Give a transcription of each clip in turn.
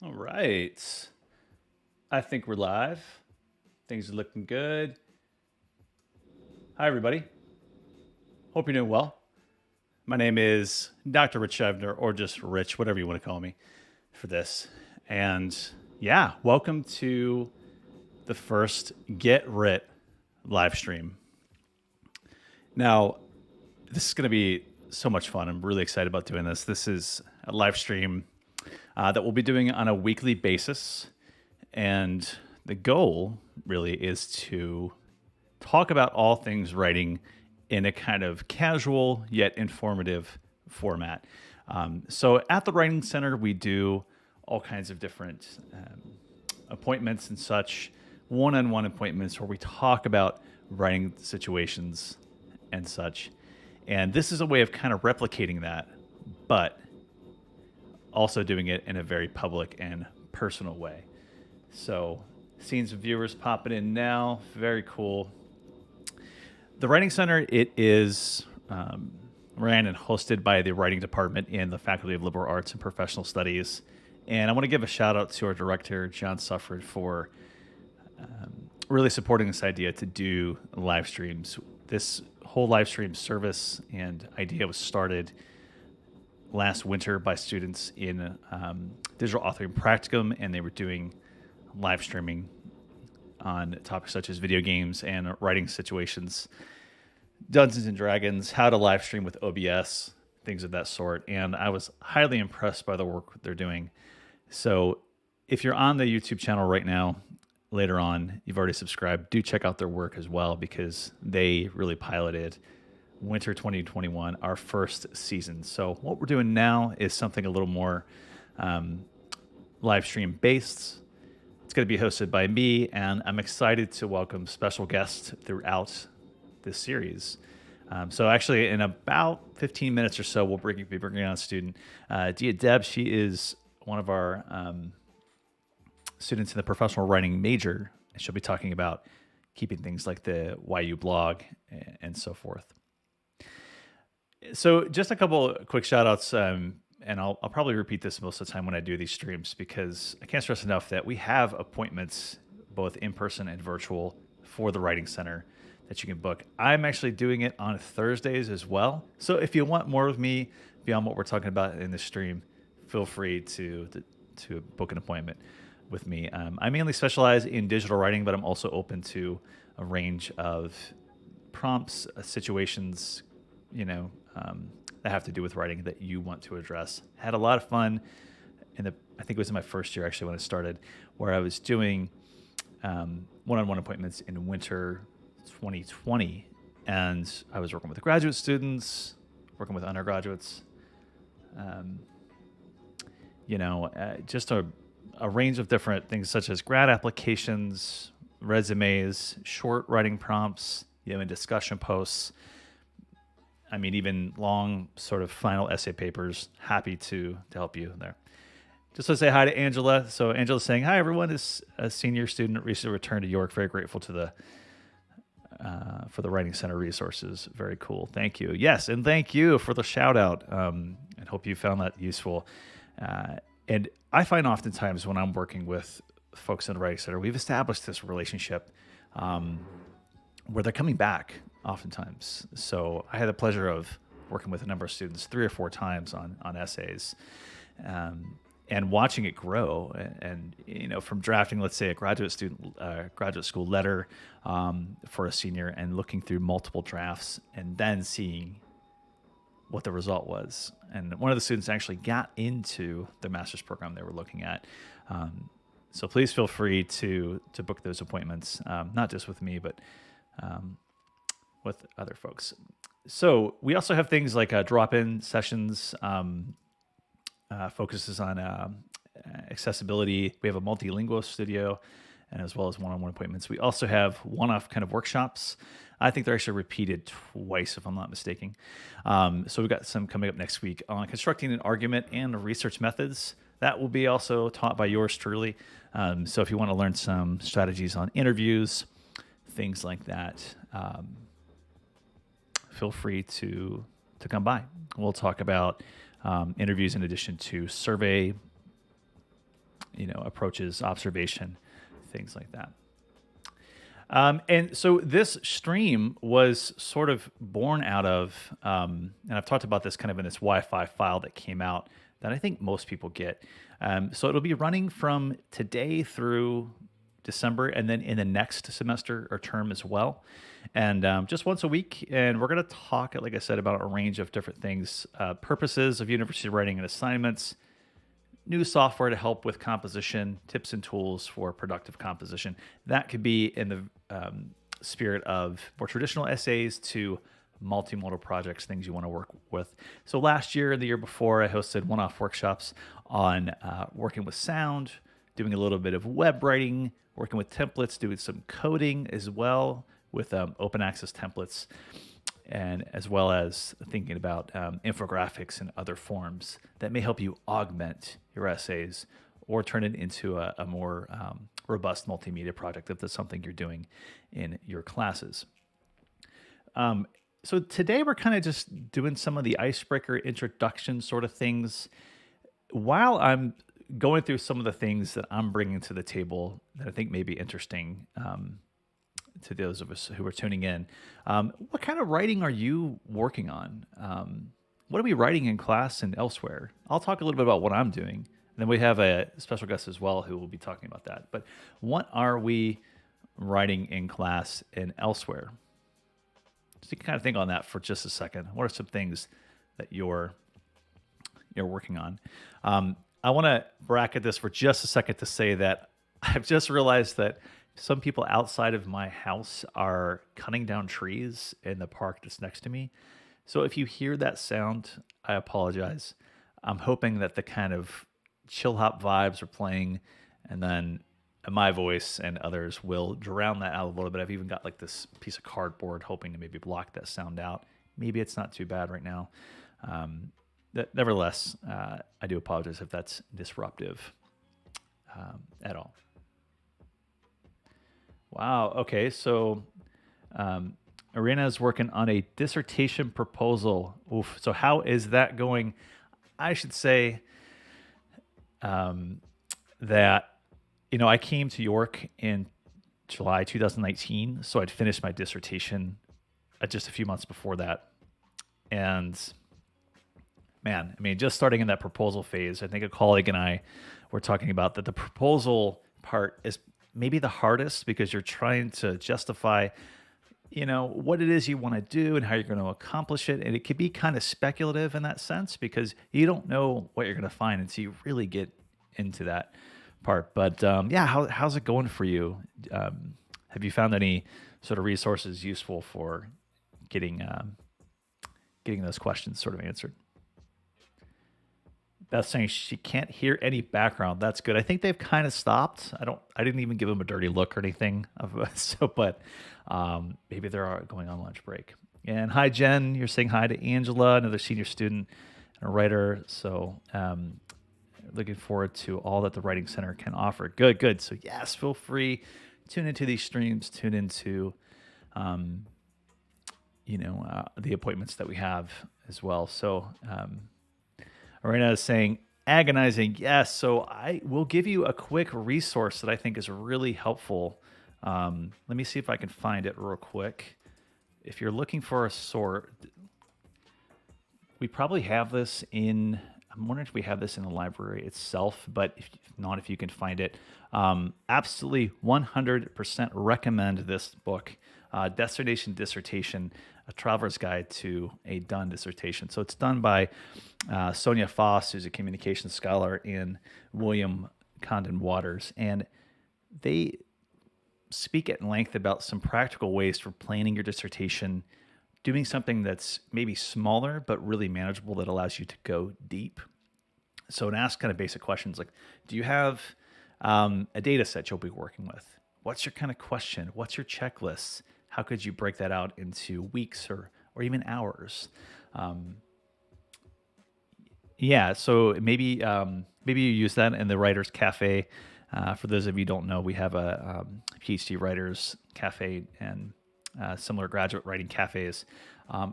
All right. I think we're live. Things are looking good. Hi, everybody. Hope you're doing well. My name is Dr. Rich Shevner, or just Rich, whatever you want to call me for this. And yeah, welcome to the first Get Writ live stream. Now, this is going to be so much fun. I'm really excited about doing this. This is a live stream that we'll be doing on a weekly basis. And the goal really is to talk about all things writing in a kind of casual yet informative format. So at the Writing Center, we do all kinds of different appointments and such, one-on-one appointments where we talk about writing situations and such. And this is a way of kind of replicating that, but also doing it in a very public and personal way. So seeing some viewers popping in now, very cool. The Writing Center, it is ran and hosted by the Writing Department in the Faculty of Liberal Arts and Professional Studies. And I want to give a shout out to our director, John Sufford, for really supporting this idea to do live streams. This whole live stream service and idea was started last winter by students in digital authoring practicum, and they were doing live streaming on topics such as video games and writing situations, Dungeons and Dragons, how to live stream with OBS, things of that sort. And I was highly impressed by the work they're doing. So if you're on the YouTube channel right now, later on, you've already subscribed, do check out their work as well, because they really piloted winter 2021, our first season. So what we're doing now is something a little more live stream based. It's going to be hosted by me, and I'm excited to welcome special guests throughout this series. So actually, in about 15 minutes or so, we'll be bringing on a student, Deea Deb. She is one of our students in the professional writing major, and she'll be talking about keeping things like the YU blog and so forth. So just a couple of quick shout outs, and I'll probably repeat this most of the time when I do these streams, because I can't stress enough that we have appointments both in person and virtual for the Writing Center that you can book. I'm actually doing it on Thursdays as well. So if you want more of me beyond what we're talking about in this stream, feel free to book an appointment with me. I mainly specialize in digital writing, but I'm also open to a range of prompts, situations, that have to do with writing that you want to address. Had a lot of fun I think it was in my first year actually when I started, where I was doing one-on-one appointments in winter 2020, and I was working with graduate students, working with undergraduates, just a range of different things such as grad applications, resumes, short writing prompts, and discussion posts. I mean, even long sort of final essay papers. Happy to help you there. Just to say hi to Angela. So Angela's saying, hi, everyone. Is a senior student recently returned to York. Very grateful to the for the Writing Center resources. Very cool. Thank you. Yes, and thank you for the shout out. And hope you found that useful. And I find oftentimes when I'm working with folks in the Writing Center, we've established this relationship where they're coming back oftentimes. So I had the pleasure of working with a number of students 3 or 4 times on essays, and watching it grow. And from drafting, let's say, a graduate school letter for a senior, and looking through multiple drafts, and then seeing what the result was. And one of the students actually got into the master's program they were looking at. So please feel free to book those appointments, not just with me, but with other folks. So we also have things like drop-in sessions, focuses on accessibility. We have a multilingual studio, and as well as one-on-one appointments. We also have one-off kind of workshops. I think they're actually repeated twice, if I'm not mistaken. So we've got some coming up next week on constructing an argument and research methods. That will be also taught by yours truly. So if you want to learn some strategies on interviews, things like that, feel free to come by. We'll talk about interviews in addition to survey approaches, observation, things like that. And so this stream was sort of born out of, and I've talked about this kind of in this Wi-Fi file that came out that I think most people get. So it'll be running from today through December and then in the next semester or term as well. And just once a week. And we're going to talk, like I said, about a range of different things, purposes of university writing and assignments, new software to help with composition, tips and tools for productive composition. That could be in the spirit of more traditional essays to multimodal projects, things you want to work with. So last year and the year before, I hosted one-off workshops on working with sound, doing a little bit of web writing, working with templates, doing some coding as well with open access templates, and as well as thinking about infographics and other forms that may help you augment your essays or turn it into a more robust multimedia project if that's something you're doing in your classes. So today we're kind of just doing some of the icebreaker introduction sort of things while I'm going through some of the things that I'm bringing to the table that I think may be interesting to those of us who are tuning in. What kind of writing are you working on? What are we writing in class and elsewhere? I'll talk a little bit about what I'm doing. And then we have a special guest as well who will be talking about that. But what are we writing in class and elsewhere? So you can kind of think on that for just a second. What are some things that you're working on? I want to bracket this for just a second to say that I've just realized that some people outside of my house are cutting down trees in the park that's next to me. So if you hear that sound, I apologize. I'm hoping that the kind of chill hop vibes are playing, and then my voice and others will drown that out a little bit. I've even got like this piece of cardboard hoping to maybe block that sound out. Maybe it's not too bad right now. Nevertheless, I do apologize if that's disruptive at all. Wow. Okay. So Arena is working on a dissertation proposal. Oof. So how is that going? I should say that, I came to York in July 2019. So I'd finished my dissertation just a few months before that. And man, just starting in that proposal phase, I think a colleague and I were talking about that the proposal part is maybe the hardest because you're trying to justify, what it is you want to do and how you're going to accomplish it. And it could be kind of speculative in that sense because you don't know what you're going to find until you really get into that part. But how's it going for you? Have you found any sort of resources useful for getting those questions sort of answered? Beth's saying she can't hear any background. That's good. I think they've kind of stopped. I didn't even give them a dirty look or anything. But maybe they're going on lunch break. And hi, Jen. You're saying hi to Angela, another senior student and a writer. So looking forward to all that the Writing Center can offer. Good. So yes, feel free. Tune into these streams. Tune into, the appointments that we have as well. So Arena is saying agonizing. Yes. So I will give you a quick resource that I think is really helpful. Let me see if I can find it real quick. If you're looking for a sort, we probably have this I'm wondering if we have this in the library itself, but if not, if you can find it, absolutely 100% recommend this book, Destination Dissertation, A Traveler's Guide to a Done Dissertation. So it's done by Sonia Foss, who's a communications scholar, and William Condon Waters. And they speak at length about some practical ways for planning your dissertation, doing something that's maybe smaller but really manageable that allows you to go deep. So it asks kind of basic questions like, do you have a data set you'll be working with? What's your kind of question? What's your checklist? How could you break that out into weeks or even hours? So maybe you use that in the Writers Cafe. For those of you who don't know, we have a PhD Writers Cafe and similar graduate writing cafes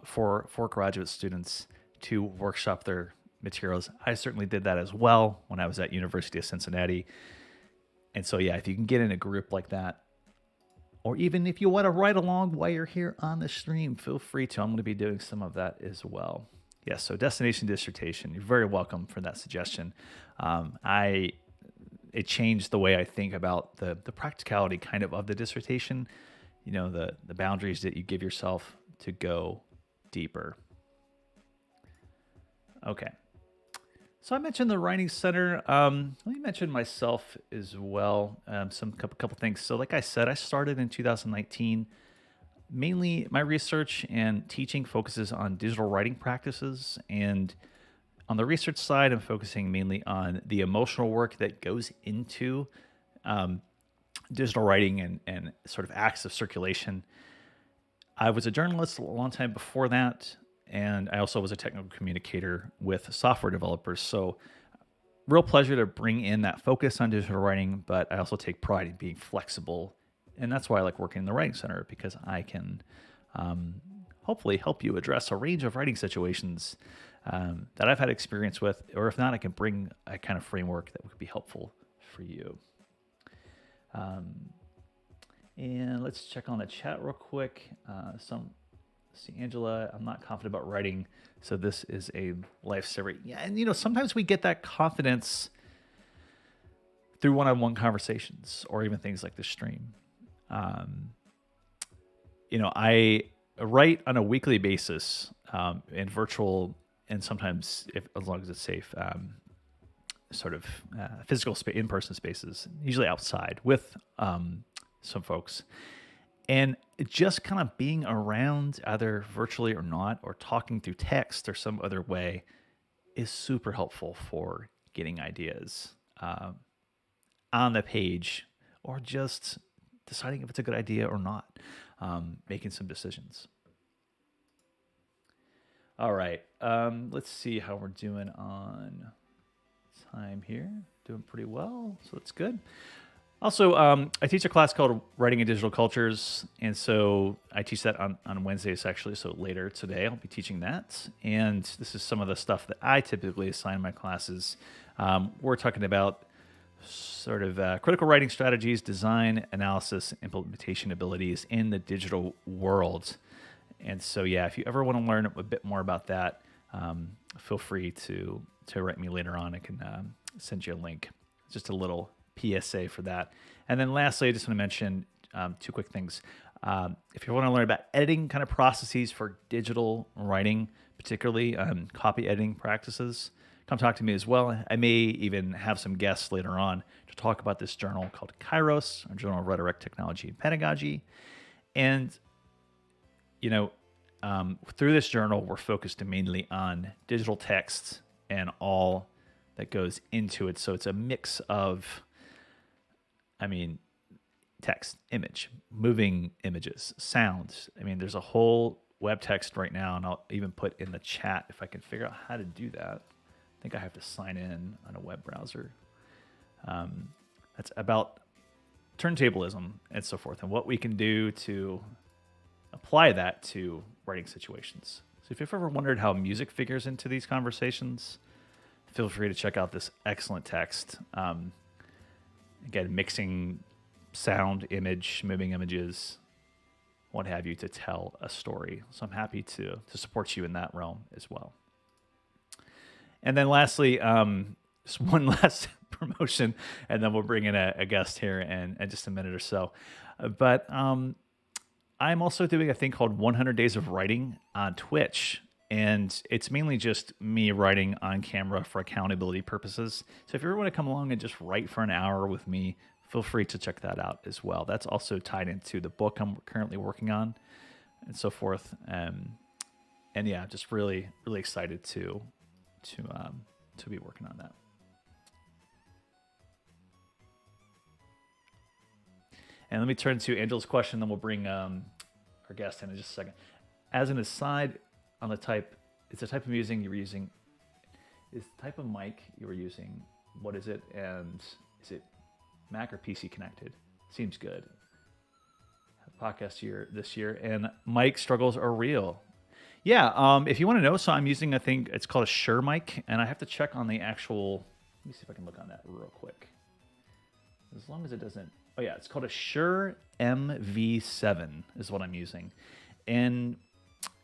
for graduate students to workshop their materials. I certainly did that as well when I was at University of Cincinnati. And so, yeah, if you can get in a group like that, or even if you want to write along while you're here on the stream, feel free to. I'm going to be doing some of that as well. Yes, so destination dissertation. You're very welcome for that suggestion. It changed the way I think about the practicality kind of the dissertation. You know, the boundaries that you give yourself to go deeper. Okay. So I mentioned the Writing Center. Let me mention myself as well. Some couple things. So like I said, I started in 2019. Mainly my research and teaching focuses on digital writing practices. And on the research side, I'm focusing mainly on the emotional work that goes into digital writing and sort of acts of circulation. I was a journalist a long time before that. And I also was a technical communicator with software developers. So real pleasure to bring in that focus on digital writing, but I also take pride in being flexible. And that's why I like working in the Writing Center, because I can hopefully help you address a range of writing situations that I've had experience with, or if not, I can bring a kind of framework that would be helpful for you. And let's check on the chat real quick. See, Angela, I'm not confident about writing, so this is a lifesaver. Yeah, and sometimes we get that confidence through one-on-one conversations or even things like the stream. I write on a weekly basis in virtual and sometimes, as long as it's safe, sort of physical in-person spaces, usually outside with some folks. And just kind of being around, either virtually or not, or talking through text or some other way, is super helpful for getting ideas on the page, or just deciding if it's a good idea or not, making some decisions. All right, let's see how we're doing on time here. Doing pretty well, so that's good. Also, I teach a class called Writing in Digital Cultures, and so I teach that on Wednesdays, actually, so later today I'll be teaching that. And this is some of the stuff that I typically assign my classes. We're talking about sort of critical writing strategies, design, analysis, implementation abilities in the digital world. And so, yeah, if you ever want to learn a bit more about that, feel free to write me later on. I can send you a link. Just a little PSA for that. And then lastly, I just want to mention two quick things. If you want to learn about editing kind of processes for digital writing, particularly copy editing practices, come talk to me as well. I may even have some guests later on to talk about this journal called Kairos, a journal of rhetoric, technology, and pedagogy. And, through this journal, we're focused mainly on digital text and all that goes into it. So it's a mix of text, image, moving images, sounds. There's a whole web text right now, and I'll even put in the chat if I can figure out how to do that. I think I have to sign in on a web browser. That's about turntablism and so forth, and what we can do to apply that to writing situations. So if you've ever wondered how music figures into these conversations, feel free to check out this excellent text. Again, mixing sound, image, moving images, what have you, to tell a story. So I'm happy to support you in that realm as well. And then lastly, just one last promotion, and then we'll bring in a guest here in just a minute or so. But I'm also doing a thing called 100 Days of Writing on Twitch. And it's mainly just me writing on camera for accountability purposes. So if you ever want to come along and just write for an hour with me, feel free to check that out as well. That's also tied into the book I'm currently working on and so forth. And yeah, just really, really excited to be working on that. And let me turn to Angela's question, then we'll bring our guest in just a second. As an aside, on the type, it's the type of music you were using. Is the type of mic you were using, what is it? And is it Mac or PC connected? Seems good. Podcast year this year, and mic struggles are real. Yeah, if you want to know, so I'm using a thing. It's called a Shure mic, and I have to check on the actual. Let me see if I can look on that real quick. As long as it doesn't. Oh yeah, it's called a Shure MV7 is what I'm using, and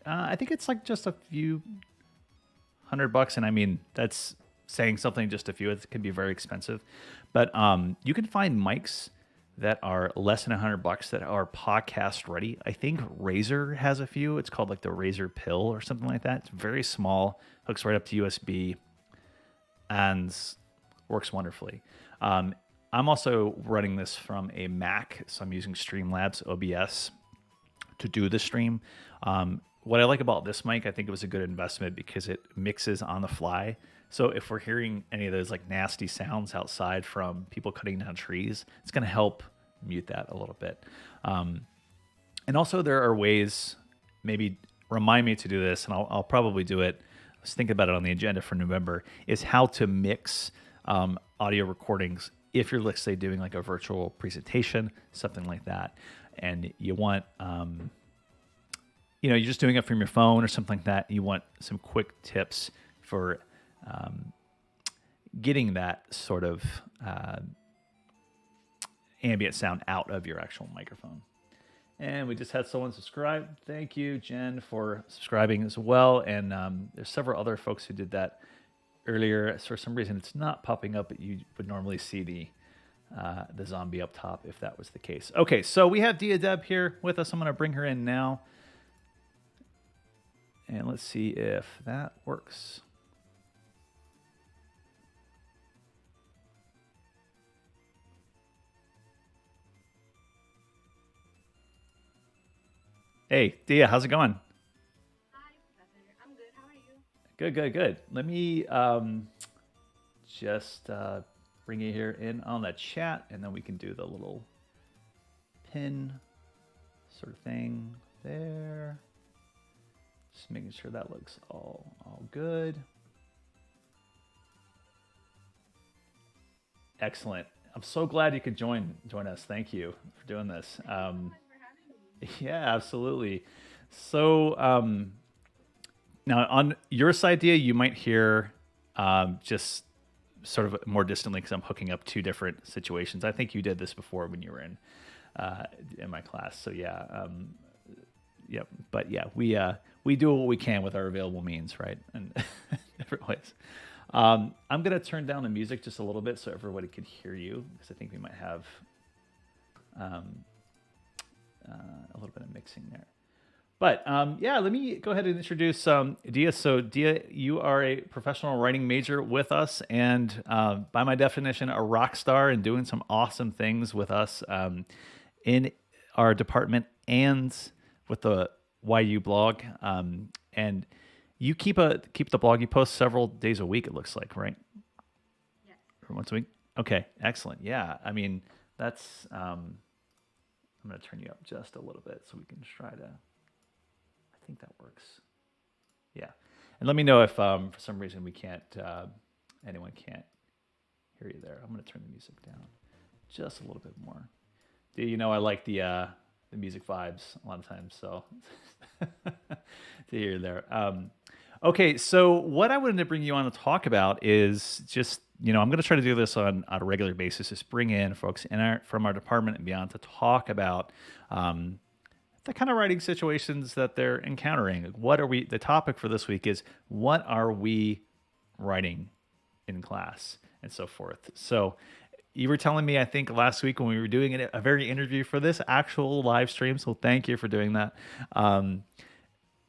I think it's like just a few $100, and I mean that's saying something. Just a few. It can be very expensive, but you can find mics that are less than $100 that are podcast ready. I think Razer has a few. It's called like the Razer Pill or something like that. It's very small, hooks right up to USB, and works wonderfully. I'm also running this from a Mac, so I'm using Streamlabs OBS to do the stream. What I like about this mic, I think it was a good investment because it mixes on the fly. So if we're hearing any of those like nasty sounds outside from people cutting down trees, it's going to help mute that a little bit. And also there are ways, maybe remind me to do this, and I'll probably do it. I was thinking about it on the agenda for November, is how to mix audio recordings if you're, let's say, doing like a virtual presentation, something like that, and you want you're just doing it from your phone or something like that. You want some quick tips for getting that sort of ambient sound out of your actual microphone. And we just had someone subscribe. Thank you, Jen, for subscribing as well. And there's several other folks who did that earlier. For some reason, it's not popping up, but you would normally see the zombie up top if that was the case. Okay, so we have Deea Deb here with us. I'm going to bring her in now. And let's see if that works. Hey, Deea, how's it going? Hi, Professor. I'm good. How are you? Good, good, good. Let me just bring you here in on the chat, and then we can do the little pin sort of thing there. Just making sure that looks all good. Excellent. I'm so glad you could join us. Thank you for doing this. Thank you so much for having me. Yeah, absolutely. So now on your side, Deea, you might hear just sort of more distantly because I'm hooking up two different situations. I think you did this before when you were in my class. So yeah, yep. But yeah, we do what we can with our available means, right? And different ways. I'm gonna turn down the music just a little bit so everybody can hear you because I think we might have a little bit of mixing there. But yeah, let me go ahead and introduce Deea. So Deea, you are a professional writing major with us, and by my definition, a rock star and doing some awesome things with us in our department and with the YU blog. And you keep the blog. You post several days a week. It looks like, right? Yes. Or once a week. Okay, excellent. Yeah, I mean that's. I'm going to turn you up just a little bit so we can try to. I think that works. Yeah, and let me know if for some reason we can't. Anyone can't hear you there. I'm going to turn the music down just a little bit more. Do you know I like the music vibes a lot of times, so to hear there. Okay, so what I wanted to bring you on to talk about is just I'm going to try to do this on a regular basis. Is bring in folks from our department and beyond to talk about the kind of writing situations that they're encountering. What are we? The topic for this week is what are we writing in class and so forth. So you were telling me, I think last week when we were doing a very interview for this actual live stream. So thank you for doing that.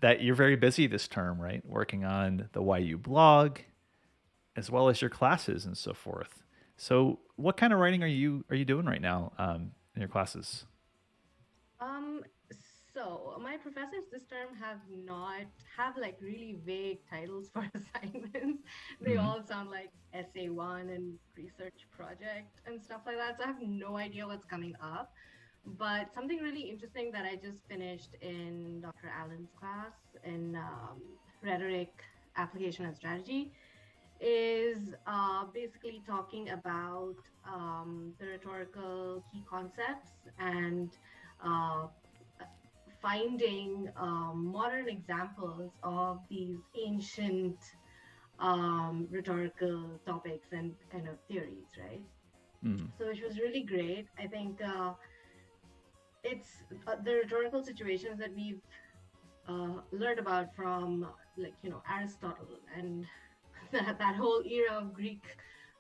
That you're very busy this term, right? Working on the YU blog, as well as your classes and so forth. So, what kind of writing are you doing right now in your classes? Um, so my professors this term have like really vague titles for assignments. They Mm-hmm. all sound like essay one and research project and stuff like that. So I have no idea what's coming up. But something really interesting that I just finished in Dr. Allen's class in rhetoric, application, and strategy is basically talking about the rhetorical key concepts and uh, finding modern examples of these ancient rhetorical topics and kind of theories, right? Mm. So which was really great. I think it's the rhetorical situations that we've learned about from, like, Aristotle and that whole era of Greek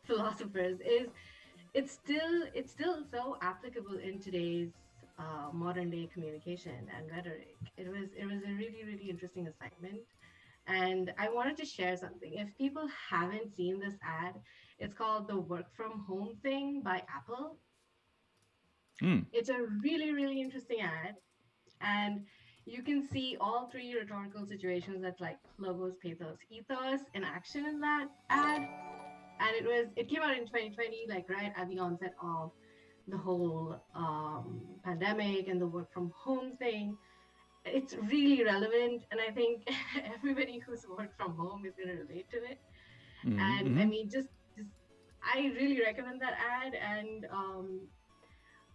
philosophers is it's still so applicable in today's modern day communication and rhetoric. It was a really really interesting assignment, and I wanted to share something. If people haven't seen this ad, it's called the Work from Home Thing by Apple. Mm. It's a really really interesting ad, and you can see all three rhetorical situations that's like logos, pathos, ethos in action in that ad. And it came out in 2020, like right at the onset of the whole pandemic and the work from home thing. It's really relevant, and I think everybody who's worked from home is going to relate to it. And I Mm-hmm. mean, just I really recommend that ad. And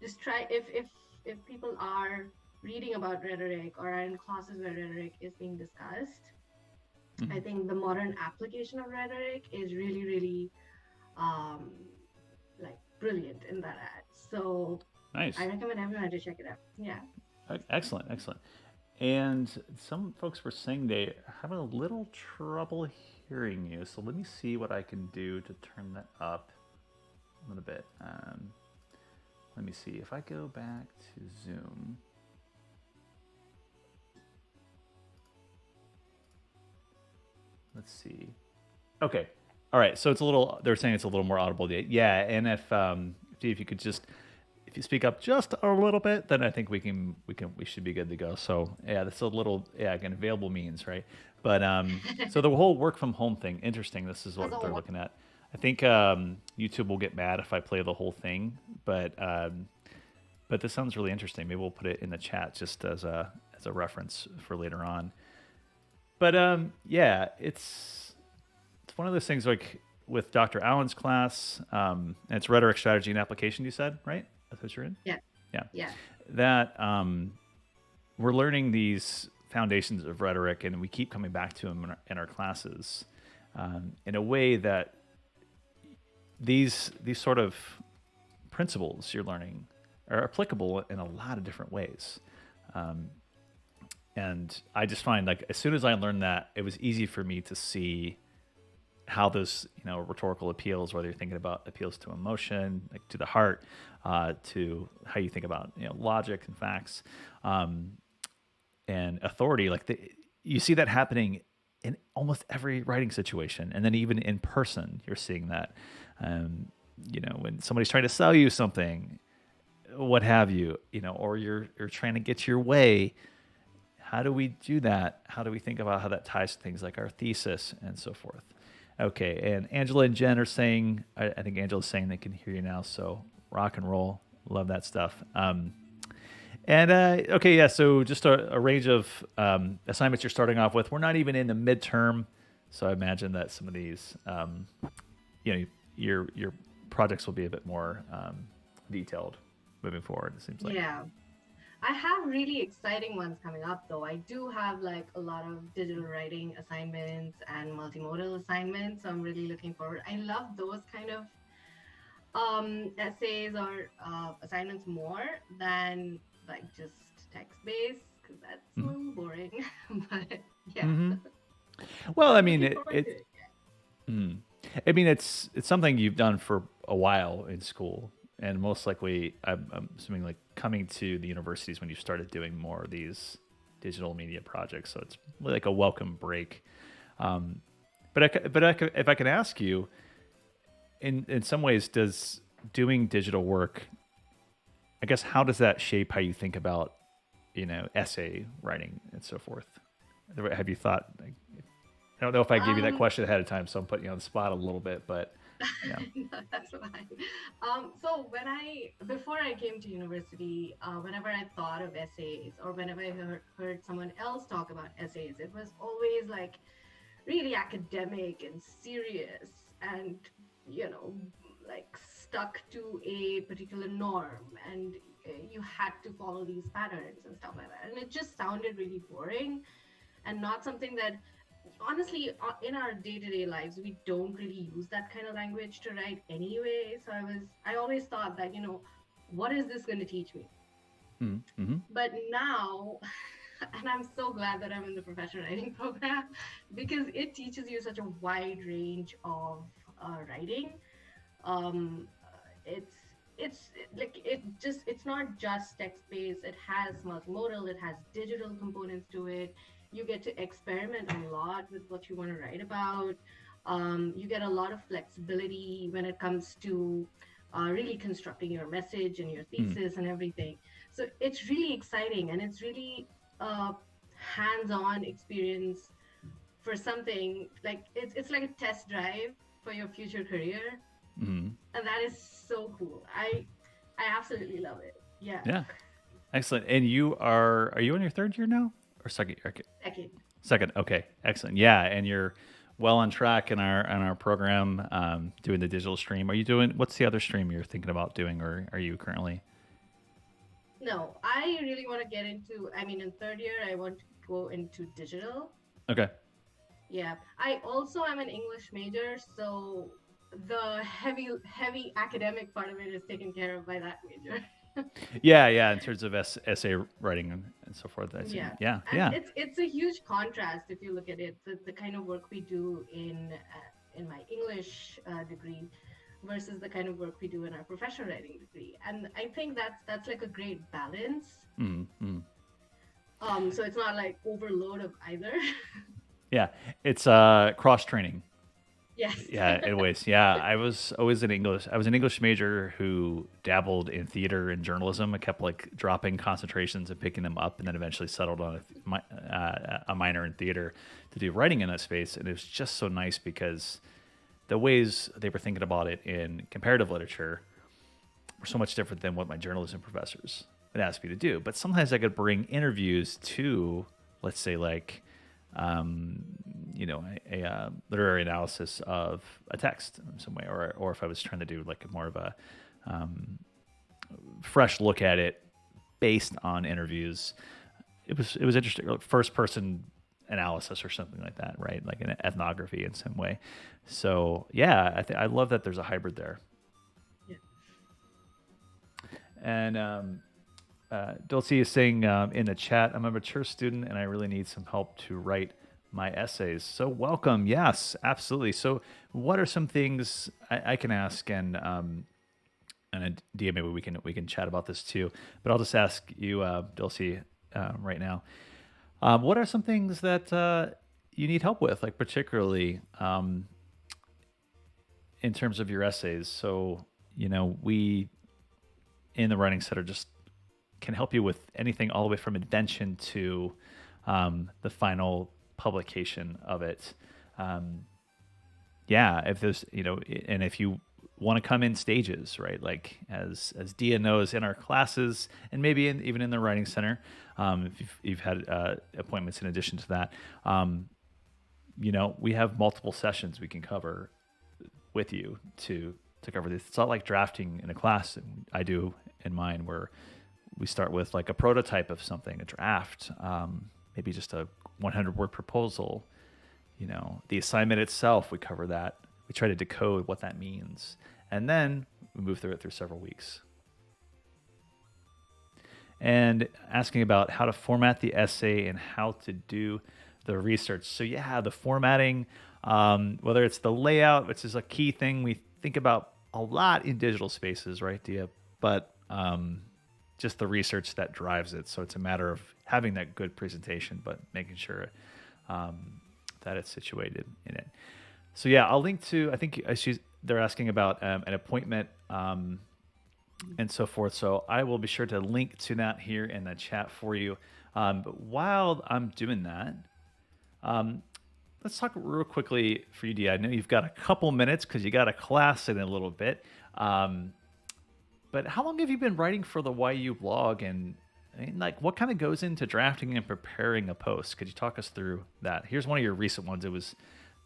just try, if people are reading about rhetoric or are in classes where rhetoric is being discussed, I Mm-hmm. think the modern application of rhetoric is really really um like brilliant in that ad. So I Nice. recommend everyone to check it out. Yeah. Excellent. Excellent. And some folks were saying they having a little trouble hearing you. So let me see what I can do to turn that up a little bit. Let me see if I go back to Zoom. Let's see. Okay. All right. So it's a little. They're saying it's a little more audible. Yeah. And if you could just if you speak up just a little bit, then I think we should be good to go. So yeah, that's a little again available means, right? But so the whole work from home thing, interesting. This is As what a they're what? looking at. I think YouTube will get mad if I play the whole thing, but this sounds really interesting. Maybe we'll put it in the chat just as a reference for later on. But yeah, it's one of those things like with Dr. Allen's class, and it's rhetoric, strategy, and application. You said right? That's what you're in. Yeah. Yeah, Yeah. that we're learning these foundations of rhetoric, and we keep coming back to them in our classes in a way that these sort of principles you're learning are applicable in a lot of different ways. Um, and I just find like as soon as I learned that, it was easy for me to see how those rhetorical appeals, whether you're thinking about appeals to emotion, like to the heart, to how you think about logic and facts, um, and authority, you see that happening in almost every writing situation, and then even in person, you're seeing that. Um, when somebody's trying to sell you something, what have you, or you're trying to get your way. How do we do that? How do we think about how that ties to things like our thesis and so forth? Okay, and Angela and Jen are saying, I think Angela's saying they can hear you now, so rock and roll. Love that stuff. And okay, yeah, so just a range of assignments you're starting off with. We're not even in the midterm, so I imagine that some of these, your projects will be a bit more detailed moving forward, it seems like. Yeah. I have really exciting ones coming up though. I do have like a lot of digital writing assignments and multimodal assignments. So I'm really looking forward. I love those kind of essays or assignments more than like just text based, because that's a Mm-hmm. little boring. But yeah, Mm-hmm. so Well, I I'm mean, looking forward to it. mm. I mean, it's something you've done for a while in school, and most likely, I'm assuming like coming to the universities when you started doing more of these digital media projects. So it's really like a welcome break. Um, if I can ask you, in some ways, does doing digital work, I guess, how does that shape how you think about essay writing and so forth? Have you thought? Like, I don't know if I gave you that Um, question ahead of time, so I'm putting you on the spot a little bit, but yeah. no, that's fine. So before I came to university, whenever I thought of essays or whenever I heard someone else talk about essays, it was always like really academic and serious and, you know, like stuck to a particular norm. And you had to follow these patterns and stuff like that, and it just sounded really boring and not something that honestly in our day-to-day lives we don't really use that kind of language to write anyway. So I always thought that, what is this going to teach me? Mm-hmm. But now, and I'm so glad that I'm in the professional writing program because it teaches you such a wide range of writing. Um, it's it's like it's not just text based. It has multimodal, it has digital components to it. You get to experiment a lot with what you want to write about. You get a lot of flexibility when it comes to really constructing your message and your Mm. thesis and everything. So it's really exciting, and it's really a hands-on experience for something like it's like a test drive for your future career, Mm-hmm. and that is so cool. I absolutely love it. Yeah. Yeah. Excellent. And are you in your third year now or second year? Okay. Second. Second. Okay. Excellent. Yeah. And you're well on track in our program, doing the digital stream. Are you doing, what's the other stream you're thinking about doing, or are you currently? No, I really want to get into, I mean, in third year I want to go into digital. Okay. Yeah. I also am an English major, so the heavy academic part of it is taken care of by that major. Yeah. Yeah. In terms of essay writing and so forth. I see. Yeah. Yeah. And Yeah. it's a huge contrast if you look at it, the kind of work we do in my English degree versus the kind of work we do in our professional writing degree. And I think that's like a great balance. Mm-hmm. So it's not like overload of either. Yeah. It's cross training. Yes. Yeah, it was. Yeah, I was always an English. I was an English major who dabbled in theater and journalism. I kept like dropping concentrations and picking them up, and then eventually settled on a minor in theater to do writing in that space. And it was just so nice because the ways they were thinking about it in comparative literature were so much different than what my journalism professors would ask me to do. But sometimes I could bring interviews to, let's say, like a literary analysis of a text in some way, or if I was trying to do like more of a fresh look at it based on interviews, it was interesting, like first person analysis or something like that, right? Like an ethnography in some way. So yeah, I love that there's a hybrid there. Yeah. And Dulcie is saying in the chat, I'm a mature student and I really need some help to write my essays. So welcome. Yes, absolutely. So what are some things I can ask, and Deea, maybe we can chat about this too, but I'll just ask you, Dulcie, right now. What are some things that you need help with, like particularly in terms of your essays? So, we in the Writing Center just can help you with anything all the way from invention to the final publication of it. Yeah, if there's, and if you want to come in stages, right? Like as Deea knows in our classes, and maybe even in the Writing Center, if you've had appointments in addition to that, we have multiple sessions we can cover with you to cover this. It's not like drafting in a class I do in mine, where we start with like a prototype of something, a draft, maybe just a 100-word proposal. The assignment itself, we cover that. We try to decode what that means, and then we move through it through several weeks. And asking about how to format the essay and how to do the research. So yeah, the formatting, whether it's the layout, which is a key thing we think about a lot in digital spaces, right, Deea? But just the research that drives it. So it's a matter of having that good presentation, but making sure that it's situated in it. So yeah, I'll link to, I think they're asking about an appointment and so forth. So I will be sure to link to that here in the chat for you. But while I'm doing that, let's talk real quickly for you, Deea. I know you've got a couple minutes because you got a class in a little bit. But how long have you been writing for the YU blog, and like what kind of goes into drafting and preparing a post? Could you talk us through that? Here's one of your recent ones. It was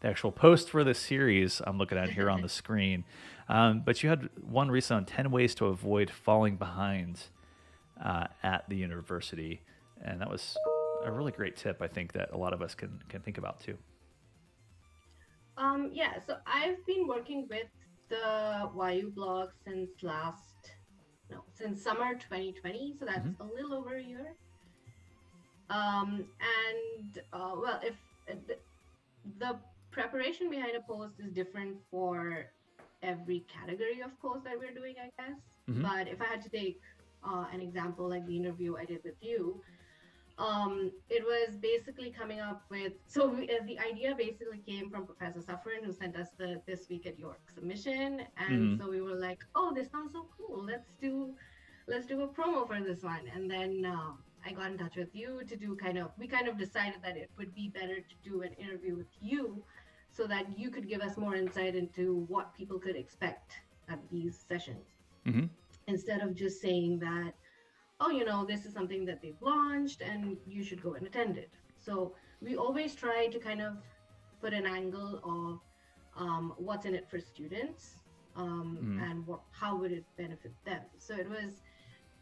the actual post for the series I'm looking at here on the screen. But you had one recent on 10 ways to avoid falling behind at the university, and that was a really great tip. I think that a lot of us can think about too. Yeah, so I've been working with the YU blog since no, since summer 2020, so that's Hmm. a little over a year. And well, if the, the preparation behind a post is different for every category of post that we're doing, I guess. Hmm. But if I had to take an example like the interview I did with you, it was basically coming up with the idea basically came from Professor Suffren, who sent us the This Week at York submission, and Hmm. so we were like, oh, this sounds so cool, let's do a promo for this one. And then I got in touch with you to do we kind of decided that it would be better to do an interview with you so that you could give us more insight into what people could expect at these sessions Hmm. instead of just saying that, oh, this is something that they've launched and you should go and attend it. So we always try to kind of put an angle of what's in it for students, Hmm. and how would it benefit them. So it was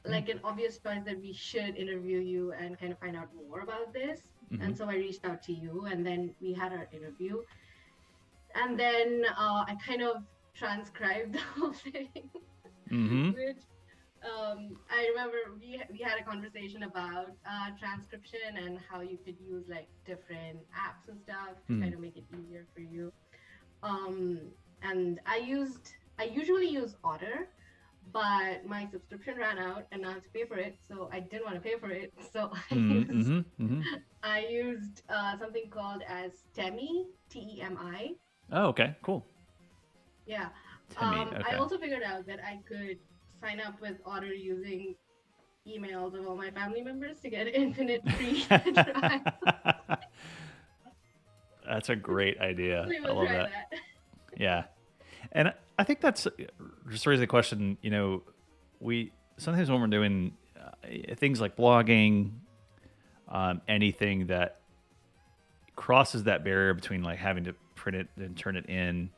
like an obvious choice that we should interview you and kind of find out more about this. Hmm. And so I reached out to you, and then we had our interview. And then I kind of transcribed the whole thing, Hmm. which I remember we had a conversation about transcription and how you could use like different apps and stuff to Hmm. kind of make it easier for you. Um, and I usually use Otter, but my subscription ran out and I have to pay for it, so I didn't want to pay for it. So Hmm. Hmm. Hmm. I used something called as Temi, Temi. Oh, okay, cool. Yeah. Timmy. I Okay. also figured out that I could sign up with Otter using emails of all my family members to get infinite free trial. That's a great idea. We I will love try that. that. Yeah. And I think that's just raising the question. We sometimes when we're doing things like blogging, anything that crosses that barrier between like having to print it and turn it in,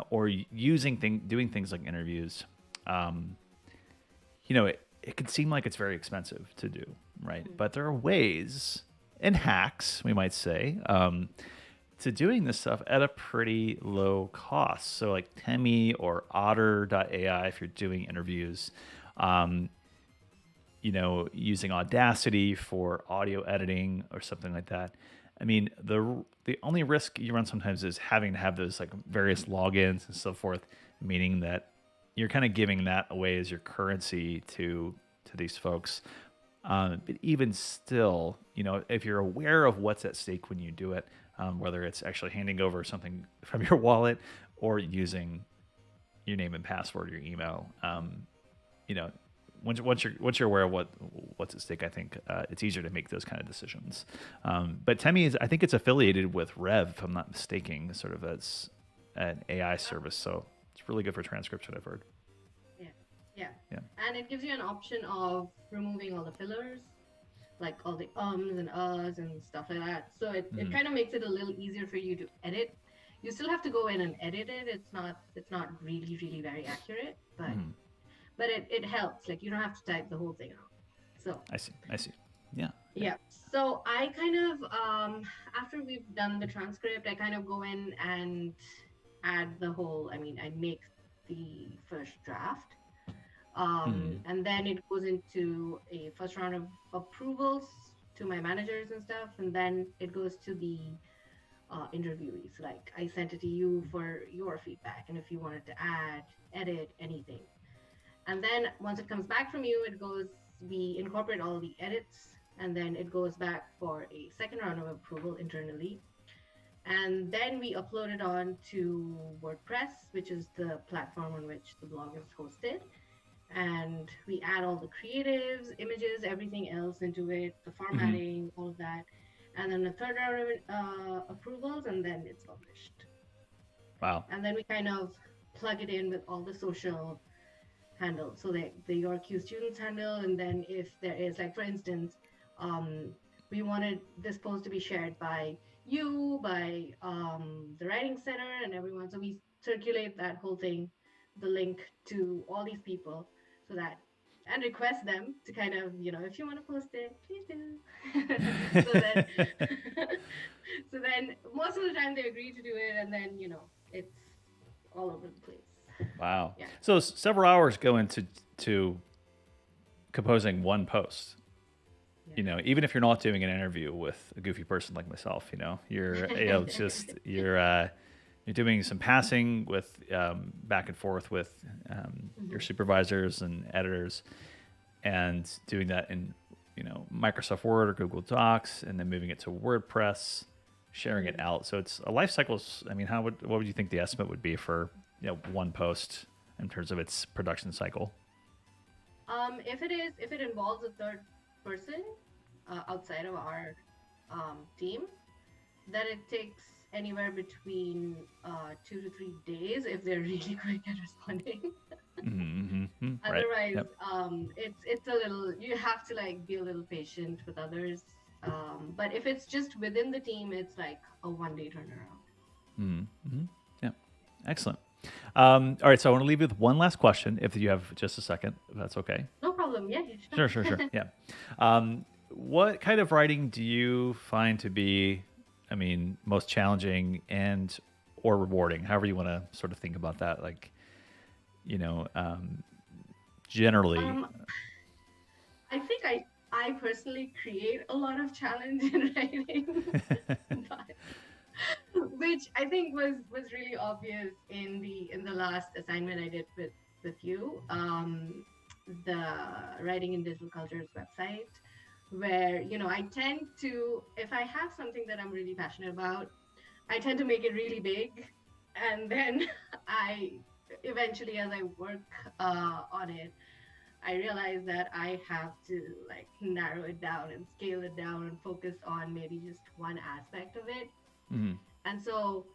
or doing things like interviews, um, it could seem like it's very expensive to do, right? But there are ways and hacks, we might say, to doing this stuff at a pretty low cost. So like Temi or Otter.ai if you're doing interviews, um, using Audacity for audio editing or something like that. I mean, the only risk you run sometimes is having to have those like various logins and so forth, meaning that you're kind of giving that away as your currency to these folks. But even still, if you're aware of what's at stake when you do it, whether it's actually handing over something from your wallet or using your name and password, your email, you know, once you're aware of what's at stake, I think it's easier to make those kind of decisions. But Temi I think it's affiliated with Rev, if I'm not mistaken, sort of as an AI Oh, service. So it's really good for transcription, I've heard. yeah, yeah. Yeah. And it gives you an option of removing all the fillers, like all the and uhs and stuff like that. So it Mm-hmm. kind of makes it a little easier for you to edit. You still have to go in and edit it. It's not really really very accurate, but Mm-hmm. it helps. Like you don't have to type the whole thing out. So I see. I see. Yeah. Yeah. yeah. So I kind of after we've done the transcript, I kind of go in and add the whole. I mean, I make the first draft, Mm-hmm. and then it goes into a first round of approvals to my managers and stuff, and then it goes to the interviewees. Like I sent it to you for your feedback, and if you wanted to add, edit anything, and then once it comes back from you, we incorporate all the edits, and then it goes back for a second round of approval internally. And then we upload it on to WordPress, which is the platform on which the blog is hosted. And we add all the creatives, images, everything else into it, the Mm-hmm. formatting, all of that. And then the third round of approvals, and then it's published. Wow. And then we kind of plug it in with all the social handle. So the Your Q students handle, and then if there is like for instance, um, we wanted this post to be shared by you, by the writing center and everyone. So we circulate that whole thing, the link to all these people so that and request them to kind of, if you want to post it, please do. so then, so then most of the time they agree to do it, and then it's all over the place. Wow. Yeah. So several hours go into to composing one post. Yeah. Even if you're not doing an interview with a goofy person like myself, you're just you're doing some passing with back and forth with your supervisors and editors, and doing that in Microsoft Word or Google Docs, and then moving it to WordPress, sharing it out. So it's a life cycle. I mean, what would you think the estimate would be for one post in terms of its production cycle? If it involves a third person outside of our team, then it takes anywhere between 2 to 3 days if they're really quick at responding. Right. Otherwise, Yep. it's a little, you have to like be a little patient with others. But if it's just within the team, it's like a 1 day turnaround. Yeah. Excellent. All right, so I want to leave you with one last question, if you have just a second, if that's okay. No problem. Yeah, Sure. Yeah. What kind of writing do you find to be, most challenging and or rewarding? However you want to sort of think about that, like, generally. I think I personally create a lot of challenge in writing, which I think was really obvious in the last assignment I did with you, the Writing in Digital Cultures website, where I tend to, if I have something that I'm really passionate about, I tend to make it really big, and then I eventually, as I work on it, I realize that I have to like narrow it down and scale it down and focus on maybe just one aspect of it. And so,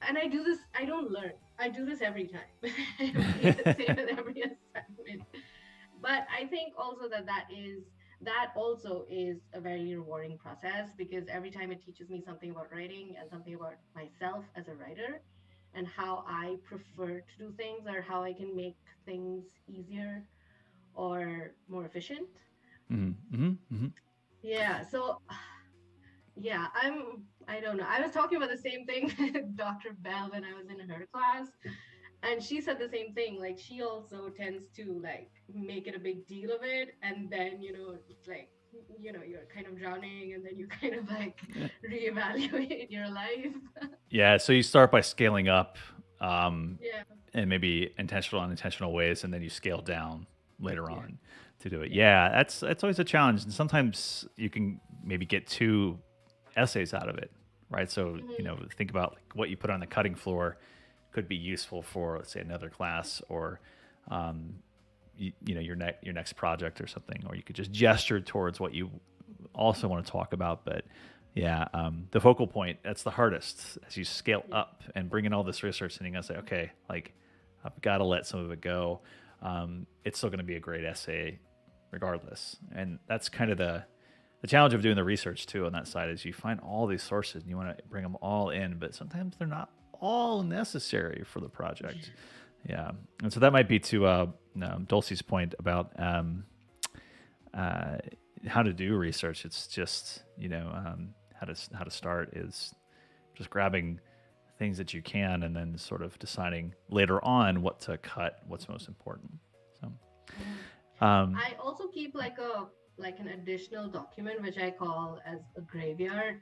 and I do this, I don't learn. I do this every time. It's the same with every assignment. But I think also that also is a very rewarding process, because every time it teaches me something about writing and something about myself as a writer and how I prefer to do things, or how I can make things easier or more efficient. Yeah. So yeah, I don't know. I was talking about the same thing with Dr. Bell when I was in her class, and she said the same thing. Like, she also tends to like make it a big deal of it, and then it's like you're kind of drowning, and then you kind of like reevaluate your life. Yeah, so you start by scaling up, Yeah. in maybe intentional, unintentional ways, and then you scale down later on to do it. Yeah. Yeah, that's always a challenge, and sometimes you can maybe get 2 essays out of it, right? So think about like what you put on the cutting floor could be useful for, let's say, another class, or your next project or something, or you could just gesture towards what you also want to talk about. But yeah, the focal point, that's the hardest as you scale up and bring in all this research, and you're gonna say, okay, like I've got to let some of it go. It's still going to be a great essay regardless. And that's kind of the challenge of doing the research too on that side, is you find all these sources and you want to bring them all in, but sometimes they're not all necessary for the project. Yeah. And so that might be to Dulcie's point about how to do research. It's just, how to start is just grabbing things that you can, and then sort of deciding later on what to cut, what's most important. So, I also keep like an additional document which I call as a graveyard.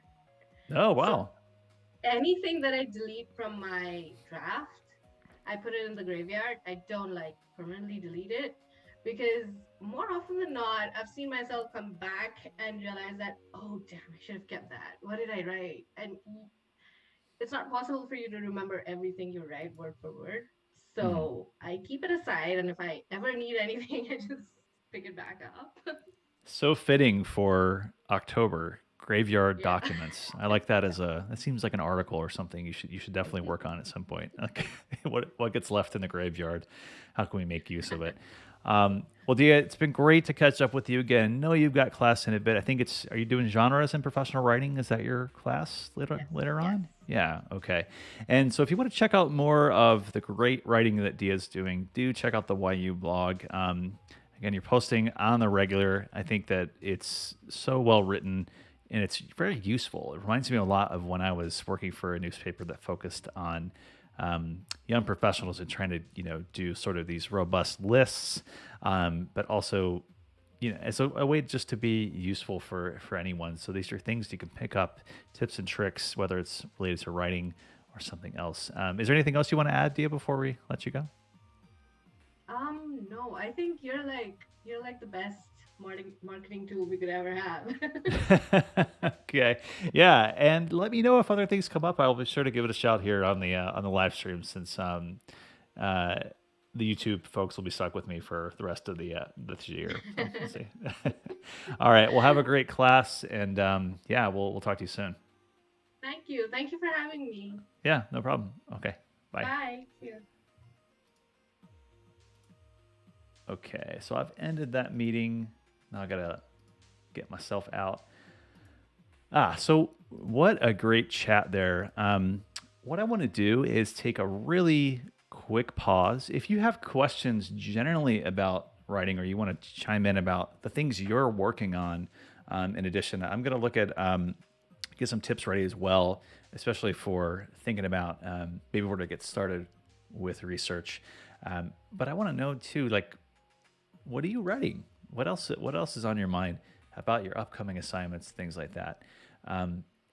oh wow. So anything that I delete from my draft, I put it in the graveyard. I don't like permanently delete it, because more often than not, I've seen myself come back and realize that, oh damn, I should have kept that. What did I write? And it's not possible for you to remember everything you write word for word. So I keep it aside, and if I ever need anything, I just pick it back up. So fitting for October, graveyard Yeah. documents. I like that that seems like an article or something you should definitely work on at some point. Like, what gets left in the graveyard? How can we make use of it? Well, Deea, it's been great to catch up with you again. I know you've got class in a bit. I think are you doing genres in professional writing? Is that your class later on? Yeah. Okay. And so if you want to check out more of the great writing that Deea's doing, do check out the YU blog. Again, you're posting on the regular. I think that it's so well written and it's very useful. It reminds me a lot of when I was working for a newspaper that focused on young professionals and trying to, do sort of these robust lists, but also, as a way just to be useful for anyone. So these are things you can pick up, tips and tricks, whether it's related to writing or something else. Is there anything else you want to add, Dia, before we let you go? No, I think you're like the best marketing tool we could ever have. Okay, yeah, and let me know if other things come up. I'll be sure to give it a shout here on the live stream since uh, the YouTube folks will be stuck with me for the rest of this year. So we'll see. All right, well, have a great class, and yeah, we'll talk to you soon. Thank you. Thank you for having me. Yeah, no problem. Okay, bye. Bye. See you. Okay, so I've ended that meeting. Now I gotta get myself out. So what a great chat there. What I want to do is take a really quick pause. If you have questions generally about writing or you want to chime in about the things you're working on, in addition, I'm going to look at get some tips ready as well, especially for thinking about maybe where to get started with research. But I want to know too, like, what are you writing? What else is on your mind about your upcoming assignments, things like that?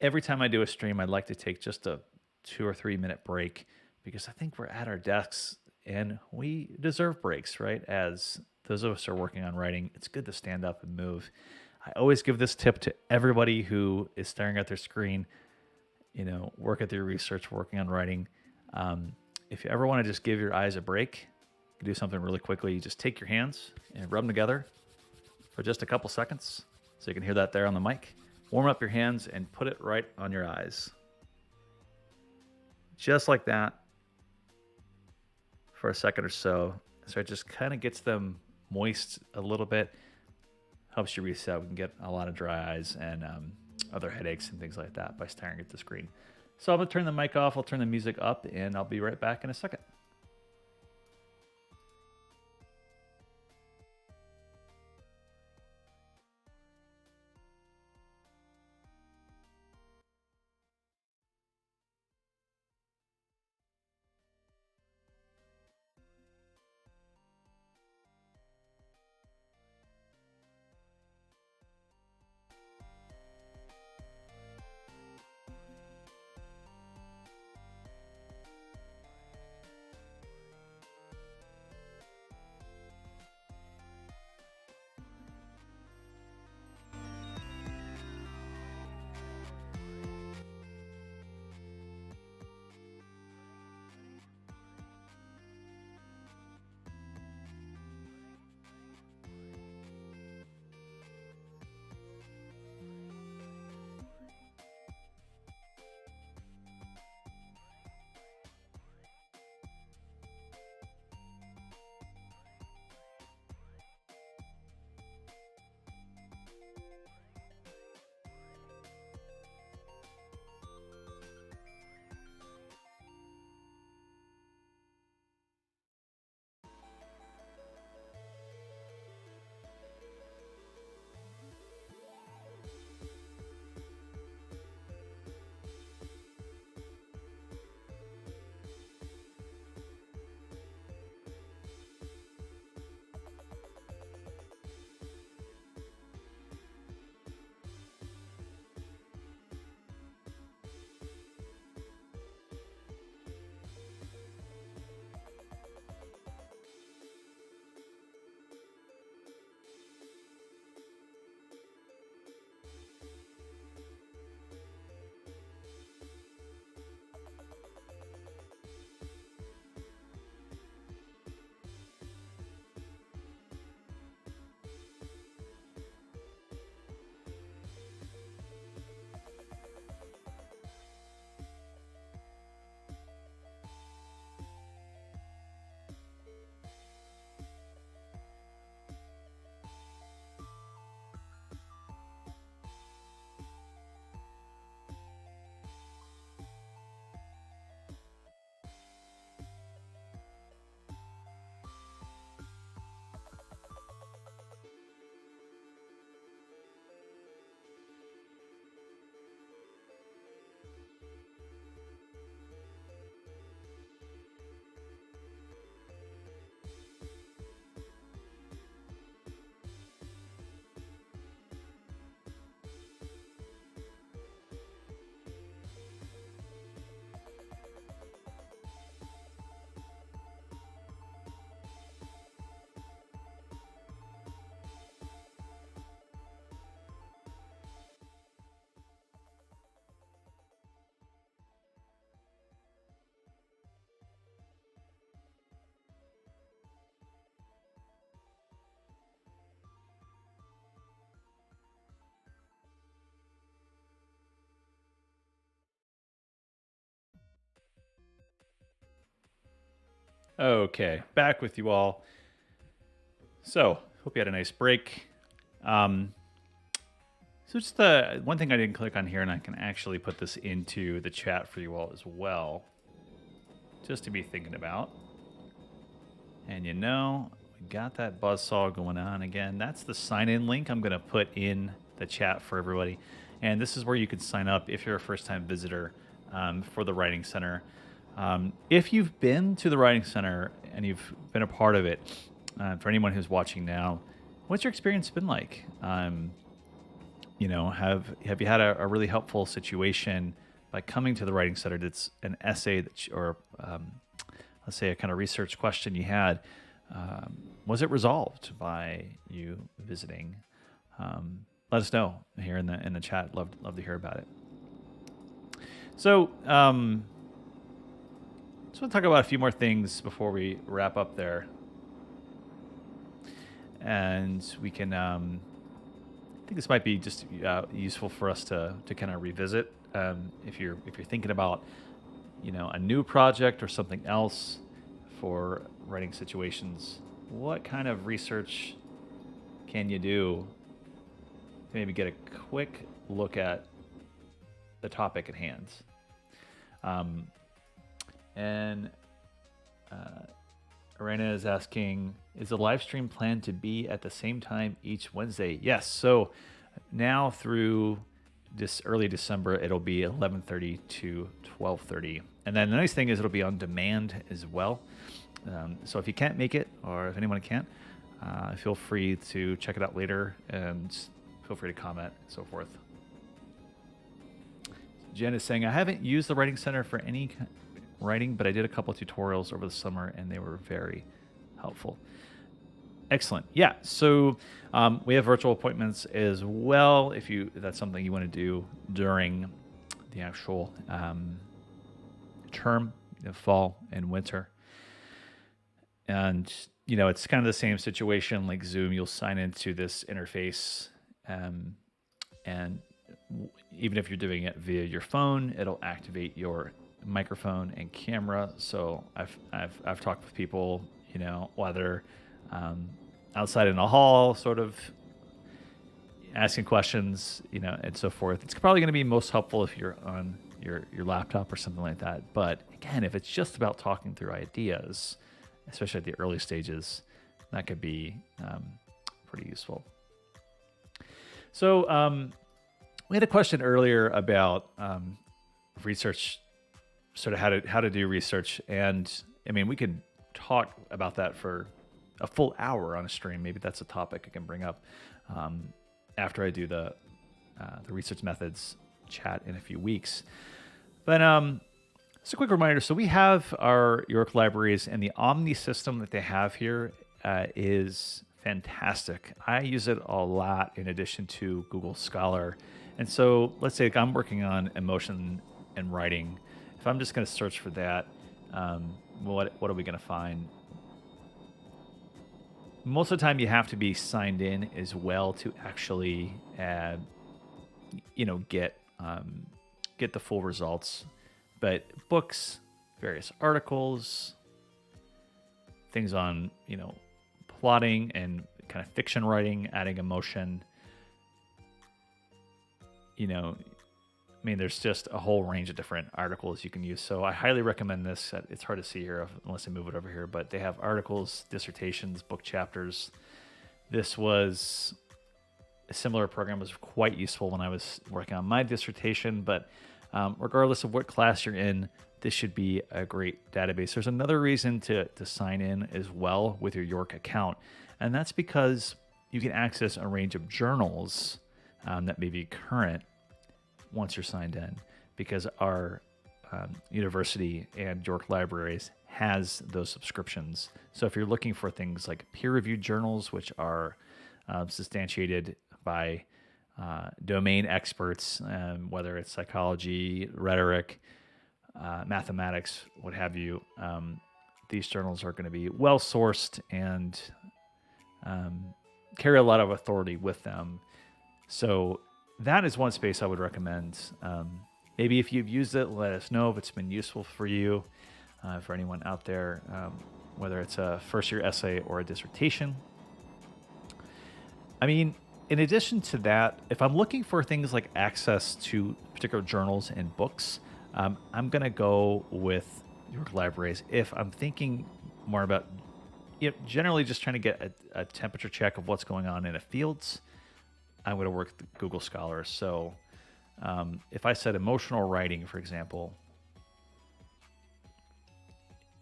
Every time I do a stream, I'd like to take just a 2 or 3 minute break because I think we're at our desks and we deserve breaks, right? As those of us who are working on writing, it's good to stand up and move. I always give this tip to everybody who is staring at their screen, work at their research, working on writing. If you ever want to just give your eyes a break, you can do something really quickly. You just take your hands and rub them together for just a couple seconds. So you can hear that there on the mic. Warm up your hands and put it right on your eyes. Just like that for a second or so. So it just kind of gets them moist a little bit. Helps you reset. We can get a lot of dry eyes and other headaches and things like that by staring at the screen. So I'm going to turn the mic off. I'll turn the music up and I'll be right back in a second. Okay, back with you all. So, hope you had a nice break. So just the one thing I didn't click on here, and I can actually put this into the chat for you all as well, just to be thinking about. And we got that buzzsaw going on again. That's the sign-in link I'm going to put in the chat for everybody. And this is where you can sign up if you're a first-time visitor for the Writing Center. If you've been to the Writing Center and you've been a part of it, for anyone who's watching now, what's your experience been like? Have you had a really helpful situation by coming to the Writing Center? That's an essay or let's say a kind of research question you had. Was it resolved by you visiting? Let us know here in the chat. Love to hear about it. So, just want to talk about a few more things before we wrap up there, and we can. I think this might be just useful for us to kind of revisit if you're thinking about a new project or something else for writing situations. What kind of research can you do to maybe get a quick look at the topic at hand? And Arena is asking, is the live stream planned to be at the same time each Wednesday? Yes. So now through this early December, it'll be 11:30 to 12:30. And then the nice thing is it'll be on demand as well. So if you can't make it, or if anyone can't, feel free to check it out later and feel free to comment and so forth. Jen is saying, I haven't used the Writing Center for any writing, but I did a couple of tutorials over the summer and they were very helpful. Excellent. Yeah. So we have virtual appointments as well if that's something you want to do during the actual term, fall and winter. And, it's kind of the same situation like Zoom. You'll sign into this interface and even if you're doing it via your phone, it'll activate your microphone and camera. So I've talked with people, whether outside in a hall, sort of asking questions, and so forth. It's probably going to be most helpful if you're on your laptop or something like that. But again, if it's just about talking through ideas, especially at the early stages, that could be pretty useful. So we had a question earlier about research, sort of how to do research, and I mean we could talk about that for a full hour on a stream. Maybe that's a topic I can bring up after I do the research methods chat in a few weeks. But just a quick reminder. So we have our York libraries, and the Omni system that they have here is fantastic. I use it a lot in addition to Google Scholar. And so let's say I'm working on emotion and writing. If I'm just going to search for that, what are we going to find? Most of the time you have to be signed in as well to actually, get the full results. But books, various articles, things on, plotting and kind of fiction writing, adding emotion, there's just a whole range of different articles you can use. So I highly recommend this. It's hard to see here unless I move it over here, but they have articles, dissertations, book chapters. This was a similar program, was quite useful when I was working on my dissertation, but regardless of what class you're in, this should be a great database. There's another reason to sign in as well with your York account, and that's because you can access a range of journals that may be current once you're signed in, because our university and York Libraries has those subscriptions. So if you're looking for things like peer-reviewed journals, which are substantiated by domain experts, whether it's psychology, rhetoric, mathematics, what have you, these journals are going to be well-sourced and carry a lot of authority with them. So that is one space I would recommend. Maybe if you've used it, let us know if it's been useful for you, for anyone out there. whether it's a first year essay or a dissertation. I mean, in addition to that, if I'm looking for things like access to particular journals and books, I'm going to go with your libraries. If I'm thinking more about, generally just trying to get a temperature check of what's going on in a fields, I'm going to work with Google Scholar. So if I said emotional writing, for example,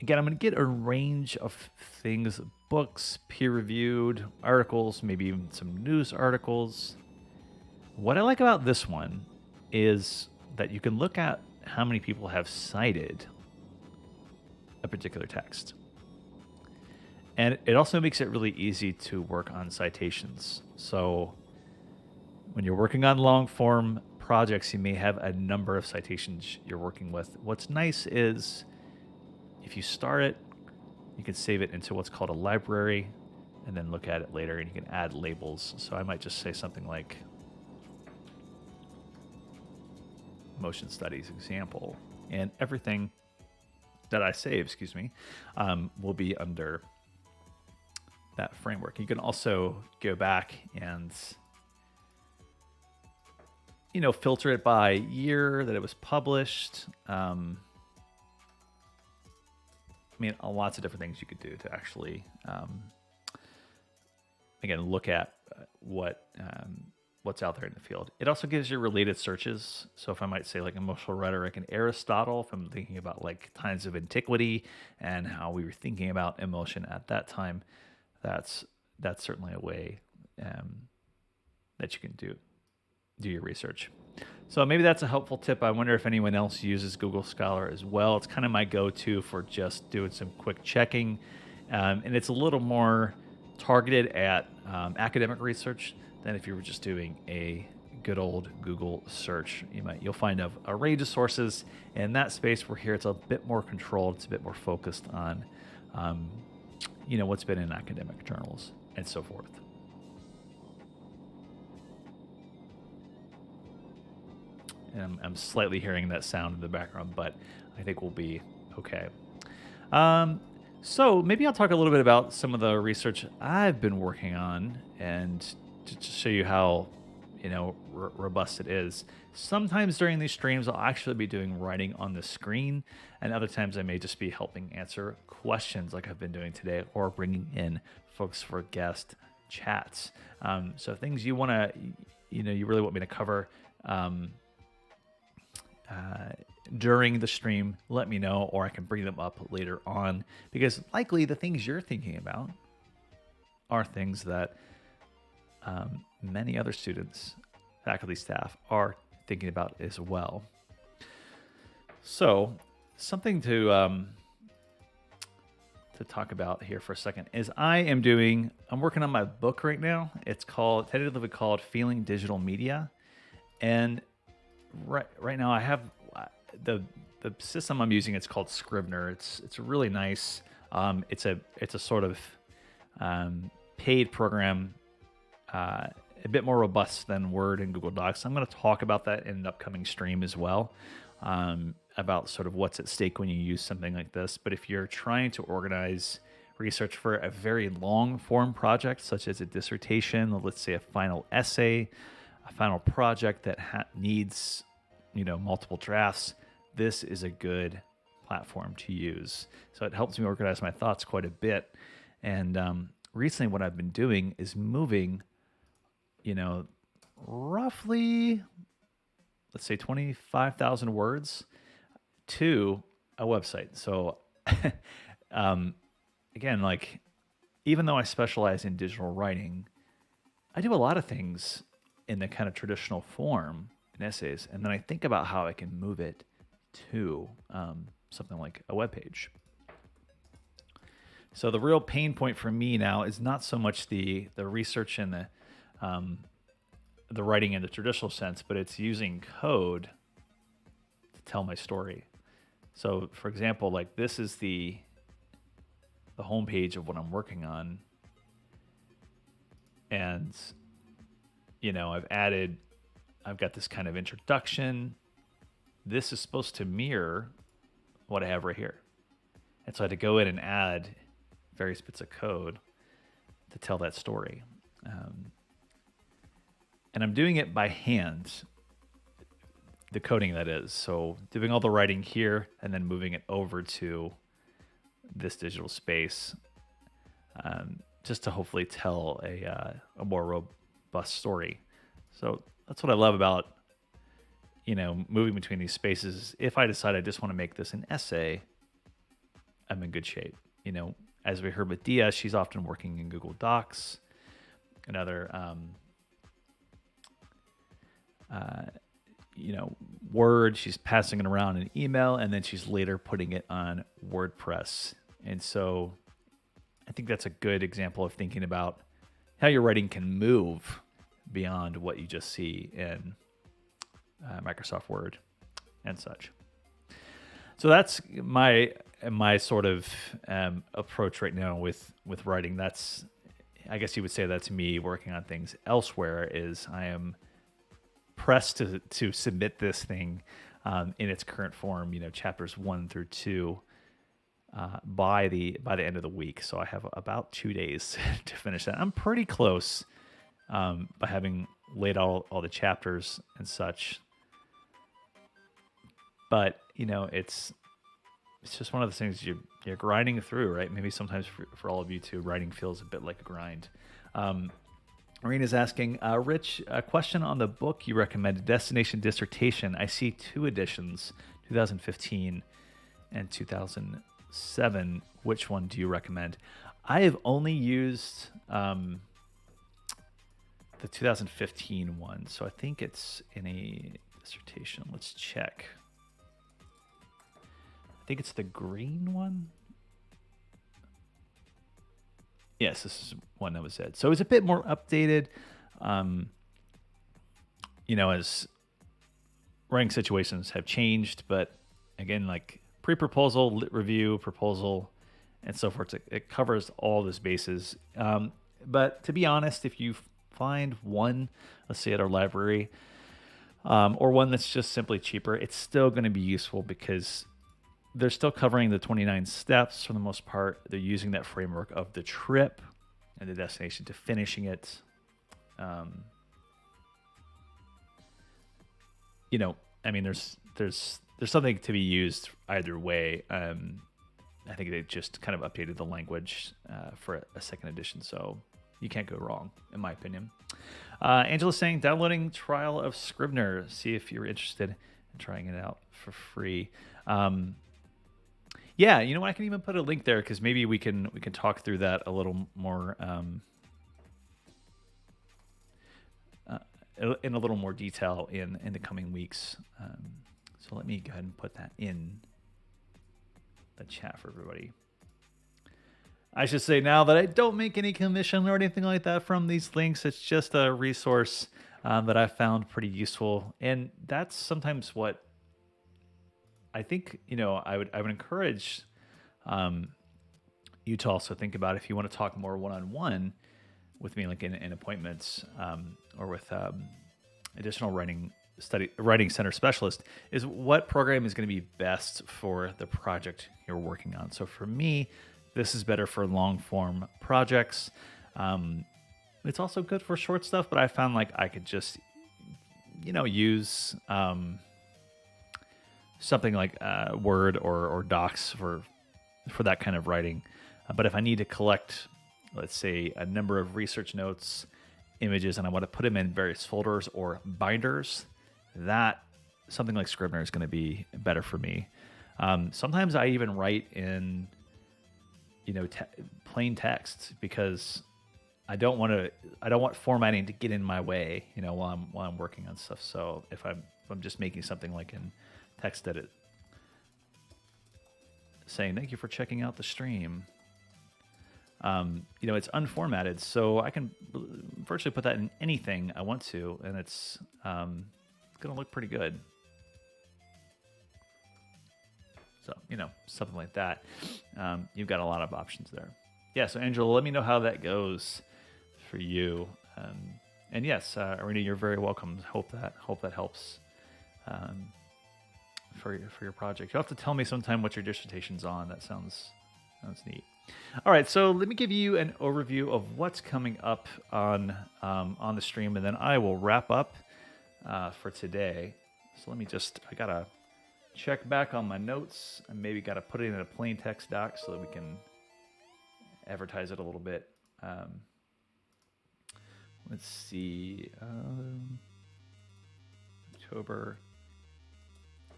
again, I'm going to get a range of things, books, peer-reviewed articles, maybe even some news articles. What I like about this one is that you can look at how many people have cited a particular text. And it also makes it really easy to work on citations. So when you're working on long-form projects, you may have a number of citations you're working with. What's nice is if you start it, you can save it into what's called a library and then look at it later, and you can add labels. So I might just say something like motion studies example, and everything that I save, will be under that framework. You can also go back and filter it by year that it was published. Lots of different things you could do to actually, again, look at what's out there in the field. It also gives you related searches. So if I might say like emotional rhetoric and Aristotle, if I'm thinking about like times of antiquity and how we were thinking about emotion at that time, that's certainly a way that you can do your research. So maybe that's a helpful tip. I wonder if anyone else uses Google Scholar as well. It's kind of my go-to for just doing some quick checking. And it's a little more targeted at academic research than if you were just doing a good old Google search. You'll find a range of sources. In that space, we're here. It's a bit more controlled. It's a bit more focused on, what's been in academic journals and so forth. And I'm slightly hearing that sound in the background, but I think we'll be okay. So maybe I'll talk a little bit about some of the research I've been working on, and to show you how robust it is. Sometimes during these streams, I'll actually be doing writing on the screen, and other times I may just be helping answer questions like I've been doing today, or bringing in folks for guest chats. So things you want to, you really want me to cover during the stream, let me know, or I can bring them up later on, because likely the things you're thinking about are things that many other students, faculty, staff are thinking about as well. So something to talk about here for a second is I'm working on my book right now. It's tentatively called Feeling Digital Media. And right now I have the system I'm using. It's called Scrivener. It's really nice. It's a sort of paid program, a bit more robust than Word and Google Docs. I'm going to talk about that in an upcoming stream as well, about sort of what's at stake when you use something like this. But if you're trying to organize research for a very long form project, such as a dissertation, let's say a final essay, a final project that needs multiple drafts, this is a good platform to use. So it helps me organize my thoughts quite a bit. And recently what I've been doing is moving roughly, let's say 25,000 words to a website. So again, like, even though I specialize in digital writing, I do a lot of things in the kind of traditional form in essays, and then I think about how I can move it to something like a web page. So the real pain point for me now is not so much the research and the writing in the traditional sense, but it's using code to tell my story. So for example, like, this is the homepage of what I'm working on, and I've got this kind of introduction. This is supposed to mirror what I have right here. And so I had to go in and add various bits of code to tell that story. And I'm doing it by hand, the coding that is. So doing all the writing here and then moving it over to this digital space, just to hopefully tell a more robust story. So that's what I love about, moving between these spaces. If I decide I just want to make this an essay, I'm in good shape. As we heard with Deea, she's often working in Google Docs and other, Word. She's passing it around in email, and then she's later putting it on WordPress. And so I think that's a good example of thinking about how your writing can move beyond what you just see in Microsoft Word and such. So that's my sort of approach right now with writing. That's, I guess you would say that's me working on things elsewhere. Is I am pressed to submit this thing in its current form, chapters 1 through 2, by the end of the week. So I have about 2 days to finish that. I'm pretty close by having laid out all the chapters and such. But it's just one of those things you're grinding through, right? Maybe sometimes for all of you too, writing feels a bit like a grind. Marina's asking, Rich, a question on the book you recommended, Destination Dissertation. I see 2 editions, 2015 and 2007. Which one do you recommend? I have only used the 2015 one, so I think it's in a dissertation. Let's check. I think it's the green one. Yes, this is one that was said. So it's a bit more updated, as writing situations have changed. But again, like pre-proposal, lit review, proposal, and so forth, it covers all those bases. But to be honest, if you find one, let's say at our library, or one that's just simply cheaper, it's still going to be useful because they're still covering the 29 steps for the most part. They're using that framework of the trip and the destination to finishing it. There's something to be used either way. I think they just kind of updated the language for a second edition, so you can't go wrong, in my opinion. Angela's saying, downloading trial of Scrivener. See if you're interested in trying it out for free. Yeah, I can even put a link there because maybe we can talk through that a little more in a little more detail in the coming weeks. So let me go ahead and put that in the chat for everybody. I should say now that I don't make any commission or anything like that from these links. It's just a resource that I found pretty useful, and that's sometimes what I think, I would encourage you to also think about if you want to talk more one-on-one with me, like in appointments or with additional writing center specialist, is what program is going to be best for the project you're working on. So for me, this is better for long-form projects. It's also good for short stuff, but I found like I could just, use something like Word or Docs for that kind of writing. But if I need to collect, let's say, a number of research notes, images, and I want to put them in various folders or binders, that something like Scrivener is going to be better for me. Sometimes I even write in, plain text because I don't want formatting to get in my way, while I'm working on stuff. So if I'm just making something like in text edit saying thank you for checking out the stream, it's unformatted, so I can virtually put that in anything I want to, and it's gonna look pretty good. So something like that. You've got a lot of options there. Yeah, so Angela, let me know how that goes for you. And yes, Arena, you're very welcome. Hope that helps for your project. You'll have to tell me sometime what your dissertation's on. That sounds neat. All right, so let me give you an overview of what's coming up on the stream, and then I will wrap up for today. So let me I gotta check back on my notes. I maybe gotta put it in a plain text doc so that we can advertise it a little bit. Let's see, October.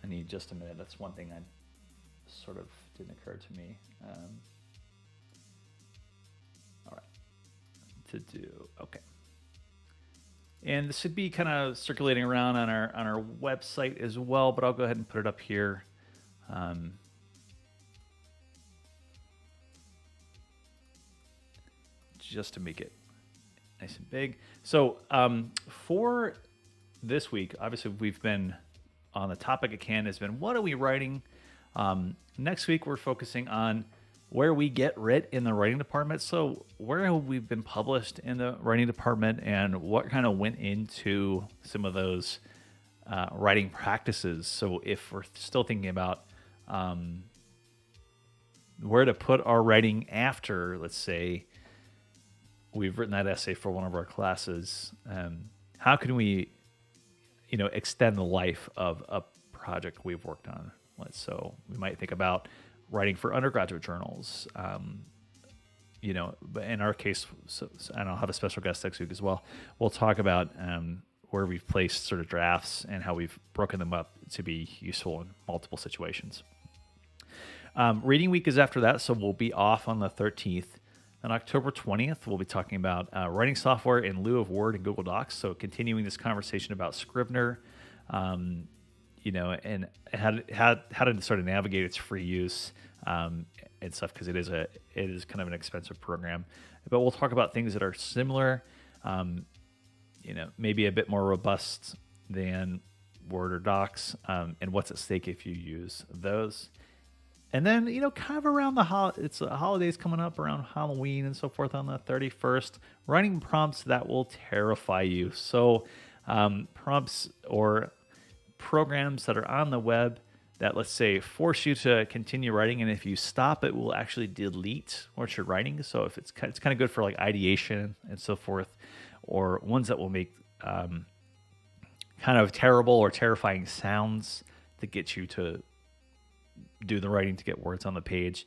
I need just a minute. That's one thing I sort of didn't occur to me. All right, to do, okay. And this should be kind of circulating around on our website as well, but I'll go ahead and put it up here. Just to make it nice and big. So for this week, obviously we've been on the topic at hand has been what are we writing? Next week we're focusing on where we get writ in the writing department. So where have we been published in the writing department and what kind of went into some of those writing practices. So if we're still thinking about where to put our writing after, let's say, we've written that essay for one of our classes, how can we, extend the life of a project we've worked on? So we might think about writing for undergraduate journals, but in our case, and I'll have a special guest next week as well. We'll talk about where we've placed sort of drafts and how we've broken them up to be useful in multiple situations. Reading week is after that, so we'll be off on the 13th. On October 20th, we'll be talking about writing software in lieu of Word and Google Docs. So continuing this conversation about Scrivener, and how to sort of navigate its free use and stuff, because it is kind of an expensive program. But we'll talk about things that are similar, maybe a bit more robust than Word or Docs, and what's at stake if you use those. And then, kind of around it's the holidays coming up around Halloween and so forth on the 31st, writing prompts that will terrify you. So prompts or programs that are on the web that, let's say, force you to continue writing. And if you stop, it will actually delete what you're writing. So if it's kind of good for like ideation and so forth, or ones that will make kind of terrible or terrifying sounds to get you to do the writing to get words on the page.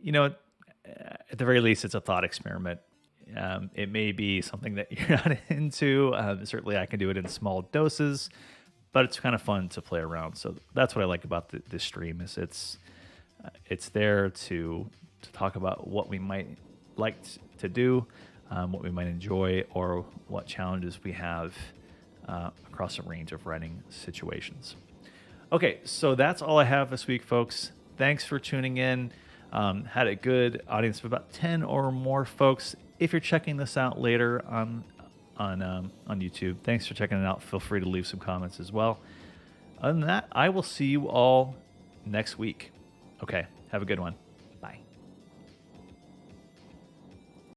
At the very least, it's a thought experiment. It may be something that you're not into. Certainly I can do it in small doses, but it's kind of fun to play around. So that's what I like about this stream is it's there to talk about what we might like to do, what we might enjoy, or what challenges we have across a range of writing situations. Okay, so that's all I have this week, folks. Thanks for tuning in. Had a good audience of about 10 or more folks. If you're checking this out later on YouTube, thanks for checking it out. Feel free to leave some comments as well. Other than that, I will see you all next week. Okay, have a good one. Bye.